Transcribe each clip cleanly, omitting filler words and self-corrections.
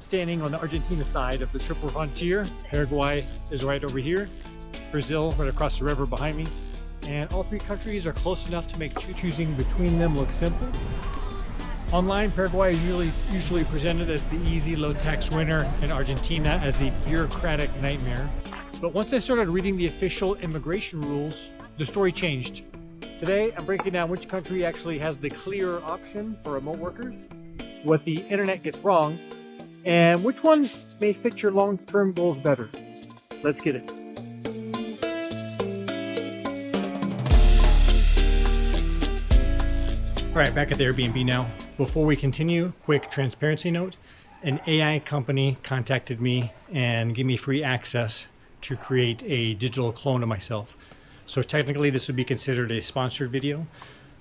Standing on the Argentina side of the triple frontier. Paraguay is right over here, Brazil right across the river behind me, and all three countries are close enough to make choosing between them look simple. Online, Paraguay is usually presented as the easy, low-tax winner, and Argentina as the bureaucratic nightmare. But once I started reading the official immigration rules, the story changed. Today, I'm breaking down which country actually has the clearer option for remote workers, what the internet gets wrong, and which one may fit your long-term goals better. Let's get it. All right, back at the Airbnb now. Before we continue, quick transparency note. An AI company contacted me and gave me free access to create a digital clone of myself. So technically this would be considered a sponsored video.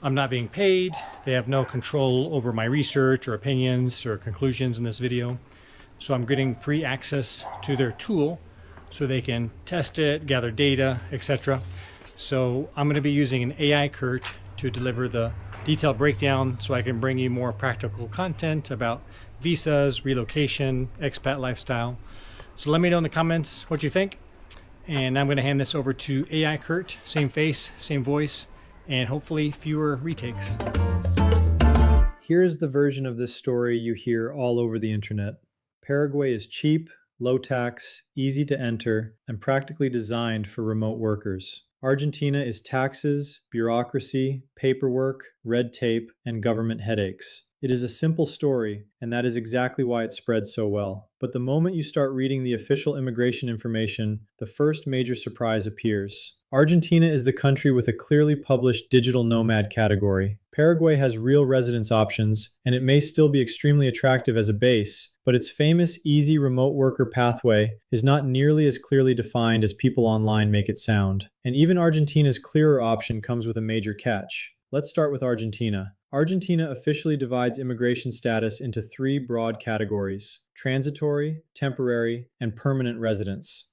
I'm not being paid. They have no control over my research or opinions or conclusions in this video. So I'm getting free access to their tool so they can test it, gather data, etc. So I'm going to be using an AI Kurt to deliver the detailed breakdown so I can bring you more practical content about visas, relocation, expat lifestyle. So let me know in the comments what you think. And I'm going to hand this over to AI Kurt, same face, same voice, and hopefully fewer retakes. Here's the version of this story you hear all over the internet. Paraguay is cheap, low tax, easy to enter, and practically designed for remote workers. Argentina is taxes, bureaucracy, paperwork, red tape, and government headaches. It is a simple story, and that is exactly why it spreads so well. But the moment you start reading the official immigration information, the first major surprise appears. Argentina is the country with a clearly published Digital Nomad category. Paraguay has real residence options, and it may still be extremely attractive as a base, but its famous easy remote worker pathway is not nearly as clearly defined as people online make it sound. And even Argentina's clearer option comes with a major catch. Let's start with Argentina. Argentina officially divides immigration status into three broad categories: transitory, temporary, and permanent residence.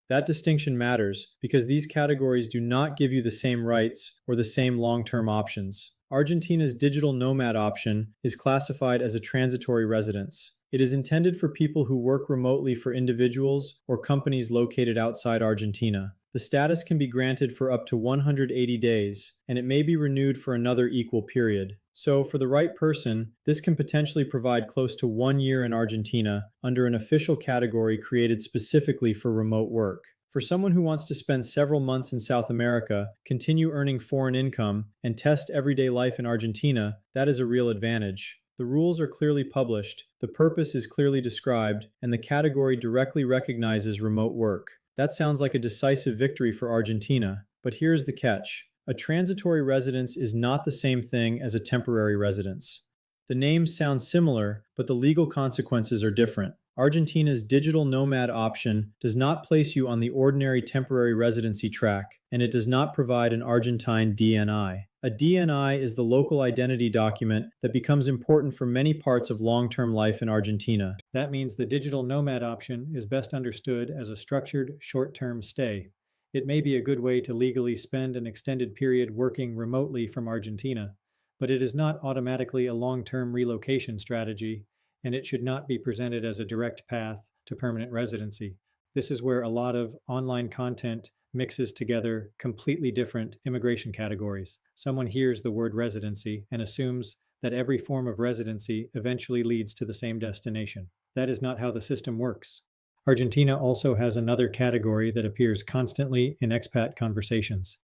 That distinction matters because these categories do not give you the same rights or the same long-term options. Argentina's digital nomad option is classified as a transitory residence. It is intended for people who work remotely for individuals or companies located outside Argentina. The status can be granted for up to 180 days, and it may be renewed for another equal period. So, for the right person, this can potentially provide close to 1 year in Argentina under an official category created specifically for remote work. For someone who wants to spend several months in South America, continue earning foreign income, and test everyday life in Argentina, that is a real advantage. The rules are clearly published, the purpose is clearly described, and the category directly recognizes remote work. That sounds like a decisive victory for Argentina, but here's the catch. A transitory residence is not the same thing as a temporary residence. The names sound similar, but the legal consequences are different. Argentina's digital nomad option does not place you on the ordinary temporary residency track, and it does not provide an Argentine DNI. A DNI is the local identity document that becomes important for many parts of long-term life in Argentina. That means the digital nomad option is best understood as a structured short-term stay. It may be a good way to legally spend an extended period working remotely from Argentina, but it is not automatically a long-term relocation strategy, and it should not be presented as a direct path to permanent residency. This is where a lot of online content mixes together completely different immigration categories. Someone hears the word residency and assumes that every form of residency eventually leads to the same destination. That is not how the system works. Argentina also has another category that appears constantly in expat conversations: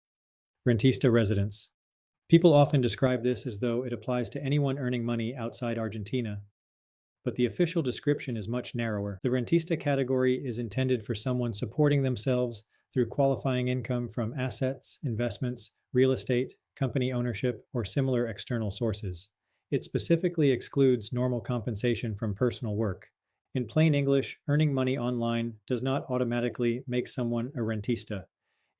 rentista residence. People often describe this as though it applies to anyone earning money outside Argentina, but the official description is much narrower. The rentista category is intended for someone supporting themselves through qualifying income from assets, investments, real estate, company ownership, or similar external sources. It specifically excludes normal compensation from personal work. In plain English, earning money online does not automatically make someone a rentista.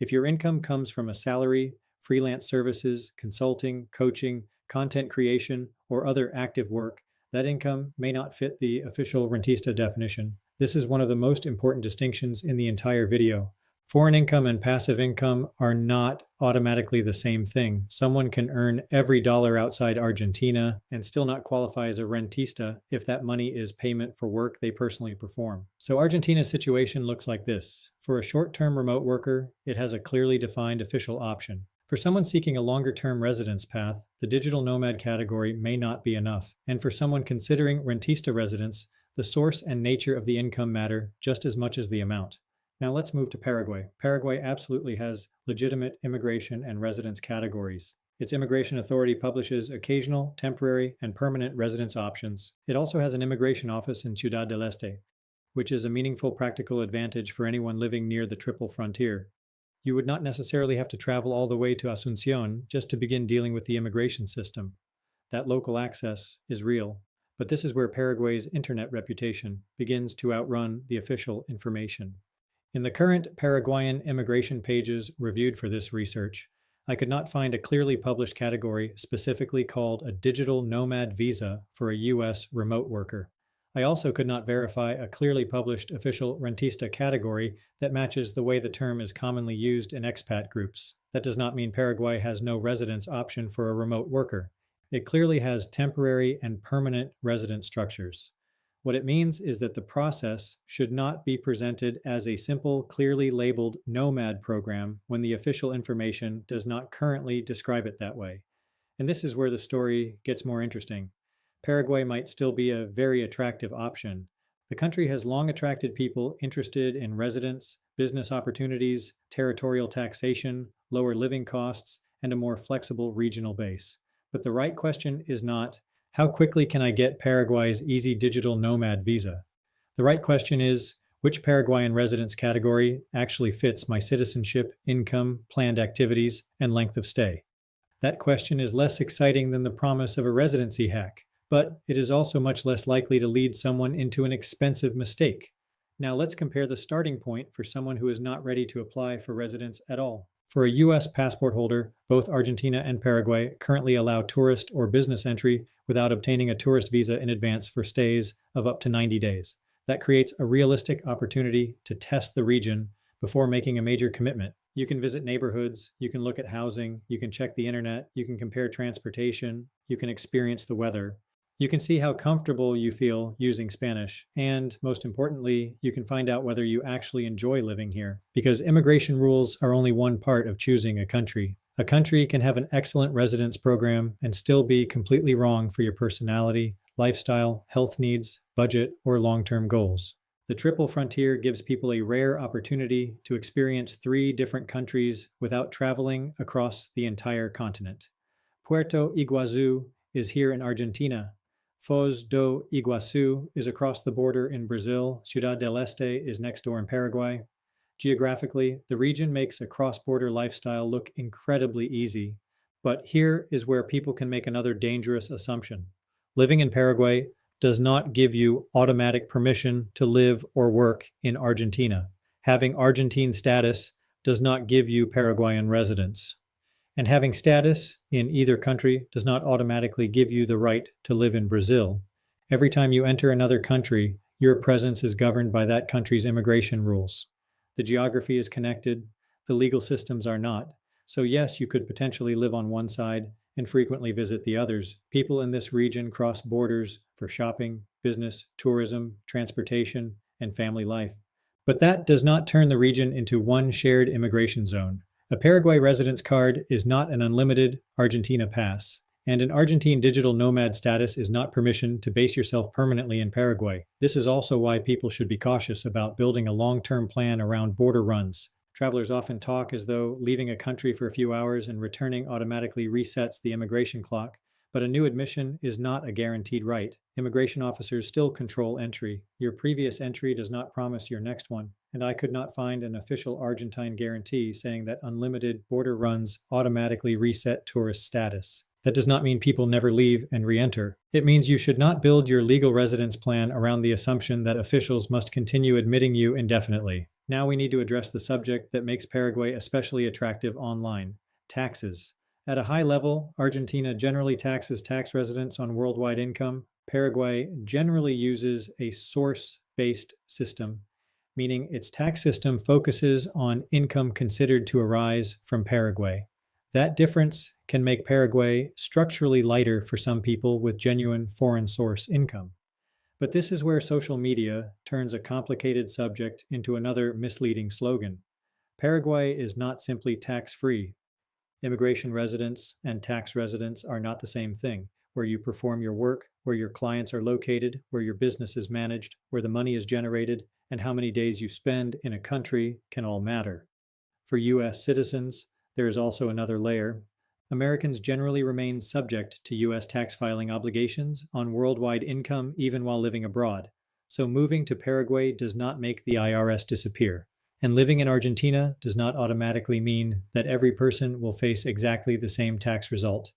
If your income comes from a salary, freelance services, consulting, coaching, content creation, or other active work, that income may not fit the official rentista definition. This is one of the most important distinctions in the entire video. Foreign income and passive income are not automatically the same thing. Someone can earn every dollar outside Argentina and still not qualify as a rentista if that money is payment for work they personally perform. So Argentina's situation looks like this. For a short-term remote worker, it has a clearly defined official option. For someone seeking a longer-term residence path, the digital nomad category may not be enough. And for someone considering rentista residence, the source and nature of the income matter just as much as the amount. Now let's move to Paraguay. Paraguay absolutely has legitimate immigration and residence categories. Its immigration authority publishes occasional, temporary, and permanent residence options. It also has an immigration office in Ciudad del Este, which is a meaningful practical advantage for anyone living near the triple frontier. You would not necessarily have to travel all the way to Asunción just to begin dealing with the immigration system. That local access is real, but this is where Paraguay's internet reputation begins to outrun the official information. In the current Paraguayan immigration pages reviewed for this research, I could not find a clearly published category specifically called a digital nomad visa for a U.S. remote worker. I also could not verify a clearly published official rentista category that matches the way the term is commonly used in expat groups. That does not mean Paraguay has no residence option for a remote worker. It clearly has temporary and permanent residence structures. What it means is that the process should not be presented as a simple, clearly labeled nomad program when the official information does not currently describe it that way. And this is where the story gets more interesting. Paraguay might still be a very attractive option. The country has long attracted people interested in residence, business opportunities, territorial taxation, lower living costs, and a more flexible regional base. But the right question is not, how quickly can I get Paraguay's easy digital nomad visa? The right question is, which Paraguayan residence category actually fits my citizenship, income, planned activities, and length of stay? That question is less exciting than the promise of a residency hack, but it is also much less likely to lead someone into an expensive mistake. Now let's compare the starting point for someone who is not ready to apply for residence at all. For a U.S. passport holder, both Argentina and Paraguay currently allow tourist or business entry without obtaining a tourist visa in advance for stays of up to 90 days. That creates a realistic opportunity to test the region before making a major commitment. You can visit neighborhoods, you can look at housing, you can check the internet, you can compare transportation, you can experience the weather. You can see how comfortable you feel using Spanish, and most importantly, you can find out whether you actually enjoy living here, because immigration rules are only one part of choosing a country. A country can have an excellent residence program and still be completely wrong for your personality, lifestyle, health needs, budget, or long-term goals. The Triple Frontier gives people a rare opportunity to experience 3 different countries without traveling across the entire continent. Puerto Iguazu is here in Argentina. Foz do Iguaçu is across the border in Brazil. Ciudad del Este is next door in Paraguay. Geographically, the region makes a cross-border lifestyle look incredibly easy. But here is where people can make another dangerous assumption. Living in Paraguay does not give you automatic permission to live or work in Argentina. Having Argentine status does not give you Paraguayan residence. And having status in either country does not automatically give you the right to live in Brazil. Every time you enter another country, your presence is governed by that country's immigration rules. The geography is connected, the legal systems are not. So yes, you could potentially live on one side and frequently visit the others. People in this region cross borders for shopping, business, tourism, transportation, and family life. But that does not turn the region into one shared immigration zone. A Paraguay residence card is not an unlimited Argentina pass, and an Argentine digital nomad status is not permission to base yourself permanently in Paraguay. This is also why people should be cautious about building a long-term plan around border runs. Travelers often talk as though leaving a country for a few hours and returning automatically resets the immigration clock, but a new admission is not a guaranteed right. Immigration officers still control entry. Your previous entry does not promise your next one, and I could not find an official Argentine guarantee saying that unlimited border runs automatically reset tourist status. That does not mean people never leave and re-enter. It means you should not build your legal residence plan around the assumption that officials must continue admitting you indefinitely. Now we need to address the subject that makes Paraguay especially attractive online: taxes. At a high level, Argentina generally taxes tax residents on worldwide income. Paraguay generally uses a source-based system, meaning its tax system focuses on income considered to arise from Paraguay. That difference can make Paraguay structurally lighter for some people with genuine foreign source income. But this is where social media turns a complicated subject into another misleading slogan. Paraguay is not simply tax free. Immigration residence and tax residence are not the same thing. Where you perform your work, where your clients are located, where your business is managed, where the money is generated, and how many days you spend in a country can all matter. For US citizens, there is also another layer. Americans generally remain subject to US tax filing obligations on worldwide income even while living abroad. So moving to Paraguay does not make the IRS disappear. And living in Argentina does not automatically mean that every person will face exactly the same tax result.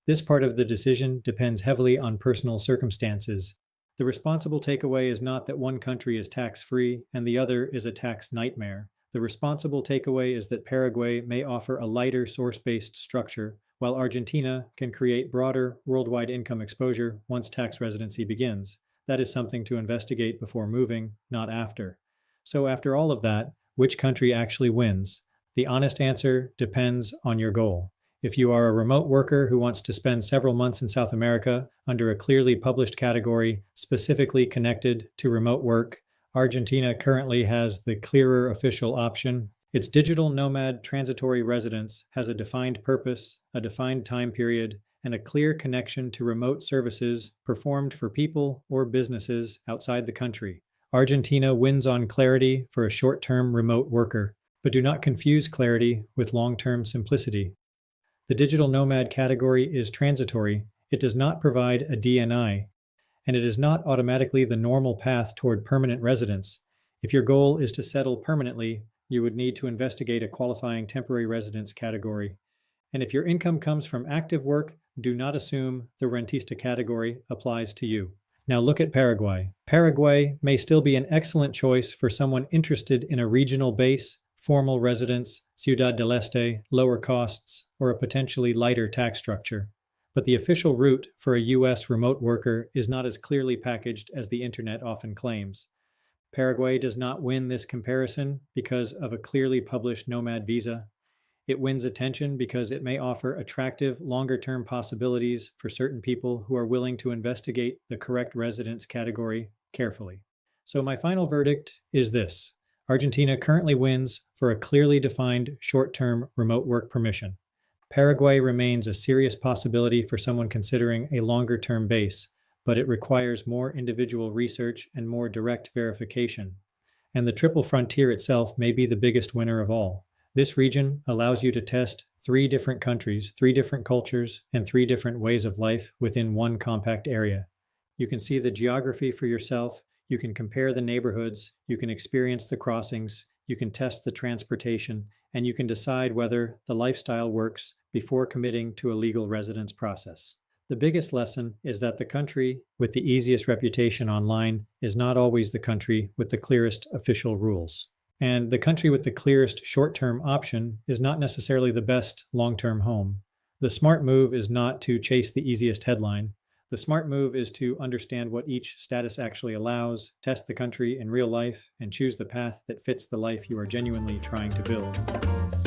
This part of the decision depends heavily on personal circumstances. The responsible takeaway is not that one country is tax-free and the other is a tax nightmare. The responsible takeaway is that Paraguay may offer a lighter source-based structure, while Argentina can create broader worldwide income exposure once tax residency begins. That is something to investigate before moving, not after. So after all of that, which country actually wins? The honest answer depends on your goal. If you are a remote worker who wants to spend several months in South America under a clearly published category specifically connected to remote work, Argentina currently has the clearer official option. Its digital nomad transitory residence has a defined purpose, a defined time period, and a clear connection to remote services performed for people or businesses outside the country. Argentina wins on clarity for a short-term remote worker, but do not confuse clarity with long-term simplicity. The digital nomad category is transitory. It does not provide a DNI, and it is not automatically the normal path toward permanent residence. If your goal is to settle permanently, you would need to investigate a qualifying temporary residence category. And if your income comes from active work, do not assume the rentista category applies to you. Now look at Paraguay. Paraguay may still be an excellent choice for someone interested in a regional base, formal residence, Ciudad del Este, lower costs, or a potentially lighter tax structure. But the official route for a US remote worker is not as clearly packaged as the internet often claims. Paraguay does not win this comparison because of a clearly published nomad visa. It wins attention because it may offer attractive, longer-term possibilities for certain people who are willing to investigate the correct residence category carefully. So my final verdict is this. Argentina currently wins for a clearly defined short-term remote work permission. Paraguay remains a serious possibility for someone considering a longer-term base, but it requires more individual research and more direct verification. And the Triple Frontier itself may be the biggest winner of all. This region allows you to test 3 different countries, 3 different cultures, and 3 different ways of life within one compact area. You can see the geography for yourself, you can compare the neighborhoods, you can experience the crossings, you can test the transportation, and you can decide whether the lifestyle works before committing to a legal residence process. The biggest lesson is that the country with the easiest reputation online is not always the country with the clearest official rules. And the country with the clearest short-term option is not necessarily the best long-term home. The smart move is not to chase the easiest headline. The smart move is to understand what each status actually allows, test the country in real life, and choose the path that fits the life you are genuinely trying to build.